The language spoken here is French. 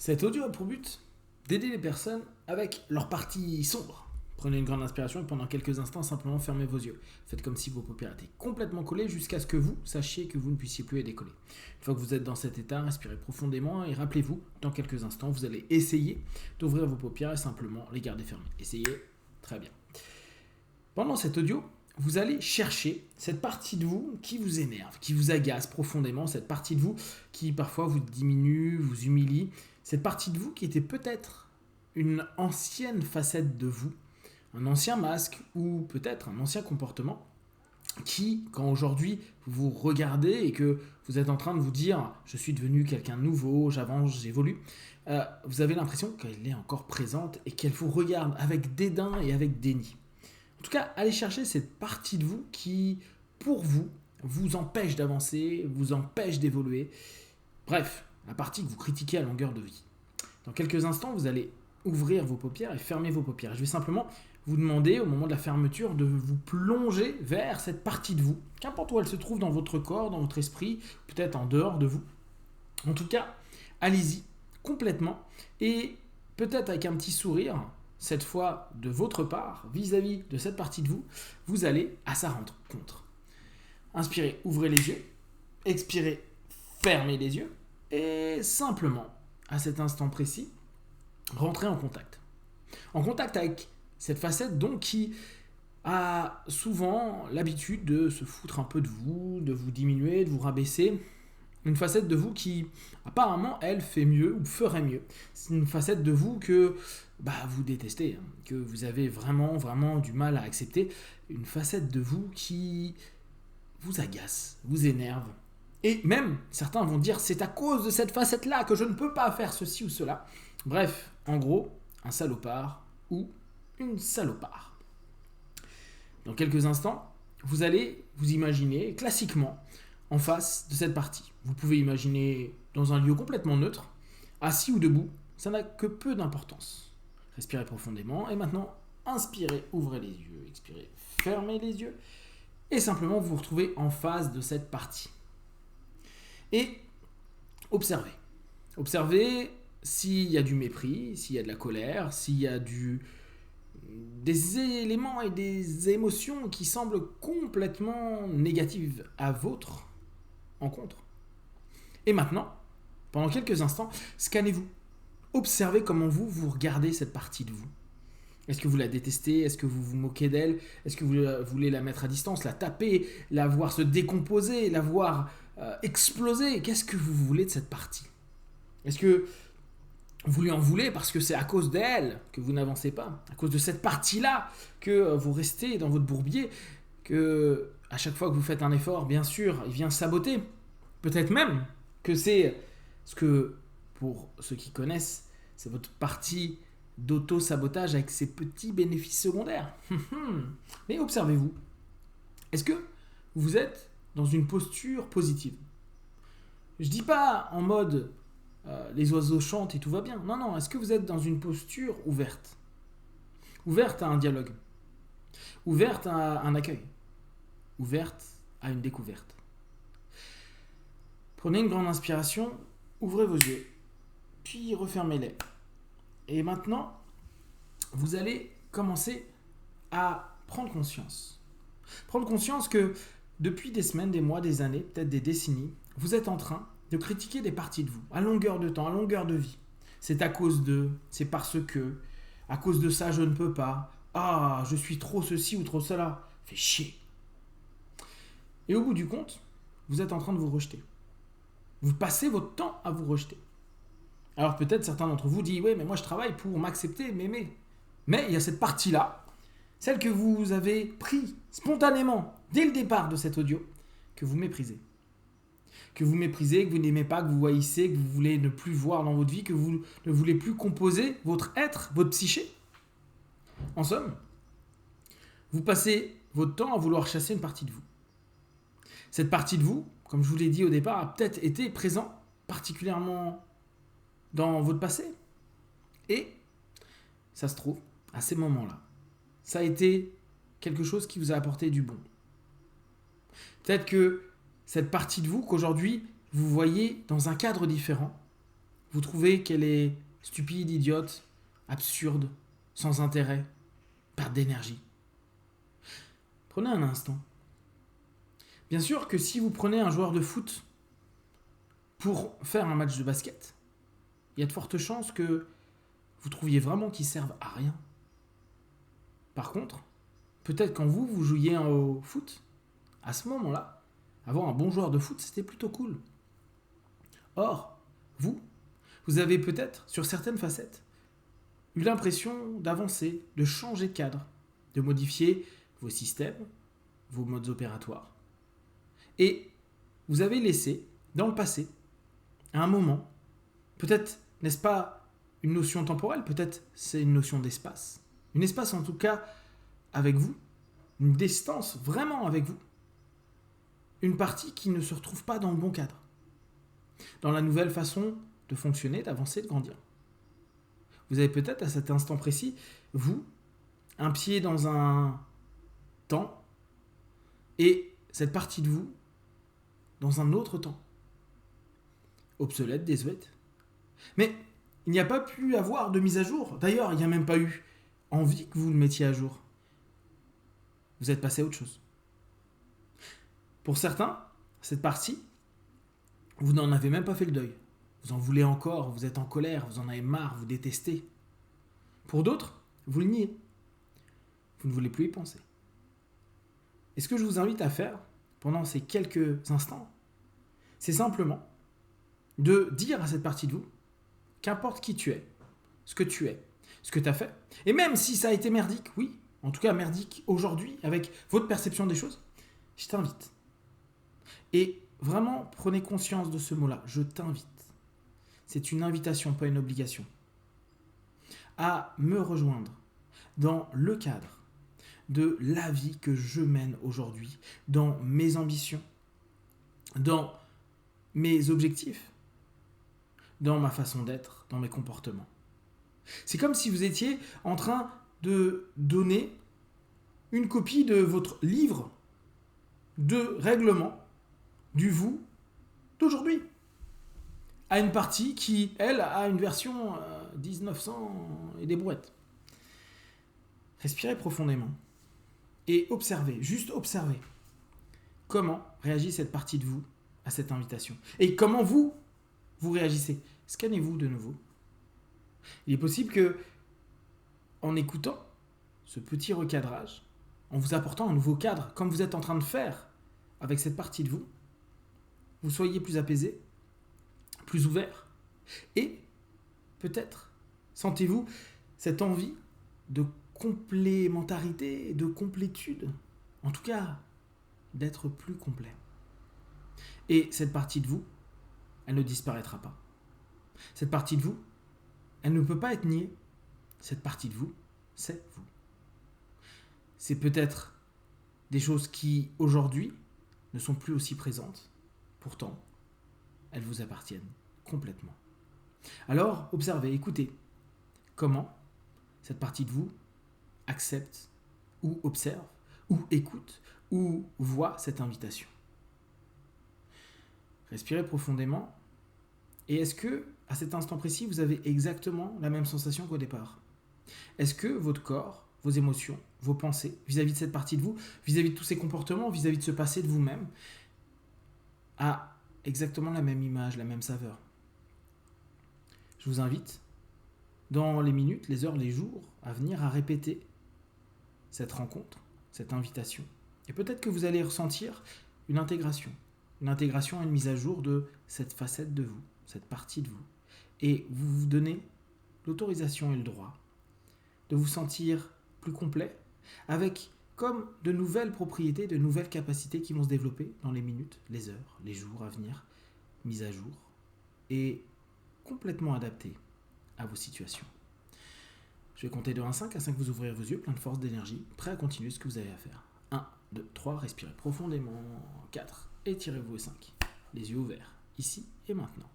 Cet audio a pour but d'aider les personnes avec leur partie sombre. Prenez une grande inspiration et pendant quelques instants, simplement fermez vos yeux. Faites comme si vos paupières étaient complètement collées jusqu'à ce que vous sachiez que vous ne puissiez plus les décoller. Une fois que vous êtes dans cet état, respirez profondément et rappelez-vous, dans quelques instants, vous allez essayer d'ouvrir vos paupières et simplement les garder fermées. Essayez, très bien. Pendant cet audio, vous allez chercher cette partie de vous qui vous énerve, qui vous agace profondément, cette partie de vous qui parfois vous diminue, vous humilie, cette partie de vous qui était peut-être une ancienne facette de vous, un ancien masque ou peut-être un ancien comportement qui, quand aujourd'hui vous regardez et que vous êtes en train de vous dire « je suis devenu quelqu'un de nouveau, j'avance, j'évolue », vous avez l'impression qu'elle est encore présente et qu'elle vous regarde avec dédain et avec déni. En tout cas, allez chercher cette partie de vous qui, pour vous, vous empêche d'avancer, vous empêche d'évoluer. Bref, la partie que vous critiquez à longueur de vie. Dans quelques instants, vous allez ouvrir vos paupières et fermer vos paupières. Je vais simplement vous demander, au moment de la fermeture, de vous plonger vers cette partie de vous, qu'importe où elle se trouve dans votre corps, dans votre esprit, peut-être en dehors de vous. En tout cas, allez-y complètement et peut-être avec un petit sourire, cette fois de votre part, vis-à-vis de cette partie de vous, vous allez à sa rencontre. Inspirez, ouvrez les yeux. Expirez, fermez les yeux. Et simplement, à cet instant précis, rentrez en contact. En contact avec cette facette donc qui a souvent l'habitude de se foutre un peu de vous diminuer, de vous rabaisser. Une facette de vous qui, apparemment, elle fait mieux ou ferait mieux. C'est une facette de vous que vous détestez, que vous avez vraiment, vraiment du mal à accepter. Une facette de vous qui vous agace, vous énerve. Et même, certains vont dire, c'est à cause de cette facette-là que je ne peux pas faire ceci ou cela. Bref, en gros, un salopard ou une salopard. Dans quelques instants, vous allez vous imaginer classiquement en face de cette partie. Vous pouvez imaginer dans un lieu complètement neutre, assis ou debout, ça n'a que peu d'importance. Respirez profondément et maintenant, inspirez, ouvrez les yeux, expirez, fermez les yeux et simplement vous vous retrouvez en face de cette partie. Et observez. Observez s'il y a du mépris, s'il y a de la colère, s'il y a des éléments et des émotions qui semblent complètement négatives à votre encontre. Et maintenant, pendant quelques instants, scannez-vous. Observez comment vous regardez cette partie de vous. Est-ce que vous la détestez? Est-ce que vous vous moquez d'elle? Est-ce que vous voulez la mettre à distance, la taper, la voir se décomposer, la voir exploser? Qu'est-ce que vous voulez de cette partie? Est-ce que vous lui en voulez parce que c'est à cause d'elle que vous n'avancez pas? À cause de cette partie-là que vous restez dans votre bourbier, que à chaque fois que vous faites un effort, bien sûr, il vient saboter. Peut-être même que c'est ce que, pour ceux qui connaissent, c'est votre partie d'auto-sabotage avec ses petits bénéfices secondaires. Mais observez-vous. Est-ce que vous êtes dans une posture positive? Je dis pas en mode les oiseaux chantent et tout va bien. Non, non. Est-ce que vous êtes dans une posture ouverte? Ouverte à un dialogue. Ouverte à un accueil. Ouverte à une découverte. Prenez une grande inspiration, ouvrez vos yeux, puis refermez-les. Et maintenant, vous allez commencer à prendre conscience. Prendre conscience que depuis des semaines, des mois, des années, peut-être des décennies, vous êtes en train de critiquer des parties de vous, à longueur de temps, à longueur de vie. C'est à cause de, c'est parce que, à cause de ça, je ne peux pas. Ah, je suis trop ceci ou trop cela. Fait chier. Et au bout du compte, vous êtes en train de vous rejeter. Vous passez votre temps à vous rejeter. Alors peut-être certains d'entre vous disent « Oui, mais moi je travaille pour m'accepter, m'aimer. » Mais il y a cette partie-là, celle que vous avez pris spontanément, dès le départ de cet audio, que vous méprisez. Que vous méprisez, que vous n'aimez pas, que vous haïssez, que vous voulez ne plus voir dans votre vie, que vous ne voulez plus composer votre être, votre psyché. En somme, vous passez votre temps à vouloir chasser une partie de vous. Cette partie de vous, comme je vous l'ai dit au départ, a peut-être été présente particulièrement dans votre passé. Et ça se trouve, à ces moments-là, ça a été quelque chose qui vous a apporté du bon. Peut-être que cette partie de vous qu'aujourd'hui, vous voyez dans un cadre différent, Vous trouvez qu'elle est stupide, idiote, absurde, sans intérêt, perte d'énergie. Prenez un instant. Bien sûr que si vous prenez un joueur de foot pour faire un match de basket, il y a de fortes chances que vous trouviez vraiment qu'il serve à rien. Par contre, peut-être quand vous jouiez au foot, à ce moment-là, avoir un bon joueur de foot, c'était plutôt cool. Or, vous avez peut-être, sur certaines facettes, eu l'impression d'avancer, de changer de cadre, de modifier vos systèmes, vos modes opératoires. Et vous avez laissé, dans le passé, à un moment, peut-être n'est-ce pas une notion temporelle, peut-être c'est une notion d'espace. Une espace en tout cas avec vous, une distance vraiment avec vous. Une partie qui ne se retrouve pas dans le bon cadre. Dans la nouvelle façon de fonctionner, d'avancer, de grandir. Vous avez peut-être à cet instant précis, vous, un pied dans un temps et cette partie de vous dans un autre temps. Obsolète, désuète. Mais il n'y a pas pu avoir de mise à jour. D'ailleurs, il n'y a même pas eu envie que vous le mettiez à jour. Vous êtes passé à autre chose. Pour certains, cette partie, vous n'en avez même pas fait le deuil. Vous en voulez encore, vous êtes en colère, vous en avez marre, vous détestez. Pour d'autres, vous le niez. Vous ne voulez plus y penser. Et ce que je vous invite à faire, pendant ces quelques instants, c'est simplement de dire à cette partie de vous, qu'importe qui tu es, ce que tu as fait, et même si ça a été merdique, oui, en tout cas merdique aujourd'hui, avec votre perception des choses, je t'invite. Et vraiment, prenez conscience de ce mot-là, je t'invite. C'est une invitation, pas une obligation. À me rejoindre dans le cadre de la vie que je mène aujourd'hui, dans mes ambitions, dans mes objectifs, dans ma façon d'être, dans mes comportements. C'est comme si vous étiez en train de donner une copie de votre livre de règlement du vous d'aujourd'hui à une partie qui, elle, a une version 1900 et des brouettes. Respirez profondément et observez, juste observez comment réagit cette partie de vous à cette invitation. Et comment vous réagissez. Scannez-vous de nouveau. Il est possible que, en écoutant ce petit recadrage, en vous apportant un nouveau cadre, comme vous êtes en train de faire avec cette partie de vous, vous soyez plus apaisé, plus ouvert, et peut-être sentez-vous cette envie de complémentarité, de complétude, en tout cas d'être plus complet. Et cette partie de vous, elle ne disparaîtra pas. Cette partie de vous, elle ne peut pas être niée. Cette partie de vous, c'est vous. C'est peut-être des choses qui, aujourd'hui, ne sont plus aussi présentes. Pourtant, elles vous appartiennent complètement. Alors, observez, écoutez comment cette partie de vous accepte ou observe ou écoute ou voit cette invitation. Respirez profondément. Et est-ce que, à cet instant précis, vous avez exactement la même sensation qu'au départ ? Est-ce que votre corps, vos émotions, vos pensées, vis-à-vis de cette partie de vous, vis-à-vis de tous ces comportements, vis-à-vis de ce passé de vous-même, a exactement la même image, la même saveur ? Je vous invite, dans les minutes, les heures, les jours à venir, à répéter cette rencontre, cette invitation. Et peut-être que vous allez ressentir une intégration et une mise à jour de cette facette de vous, cette partie de vous. Et vous vous donnez l'autorisation et le droit de vous sentir plus complet, avec comme de nouvelles propriétés, de nouvelles capacités qui vont se développer dans les minutes, les heures, les jours à venir, mise à jour, et complètement adaptées à vos situations. Je vais compter de 1 à 5, à 5 vous ouvrirez vos yeux, plein de force, d'énergie, prêt à continuer ce que vous avez à faire. 1, 2, 3, respirez profondément. 4, étirez-vous et 5. Les yeux ouverts, ici et maintenant.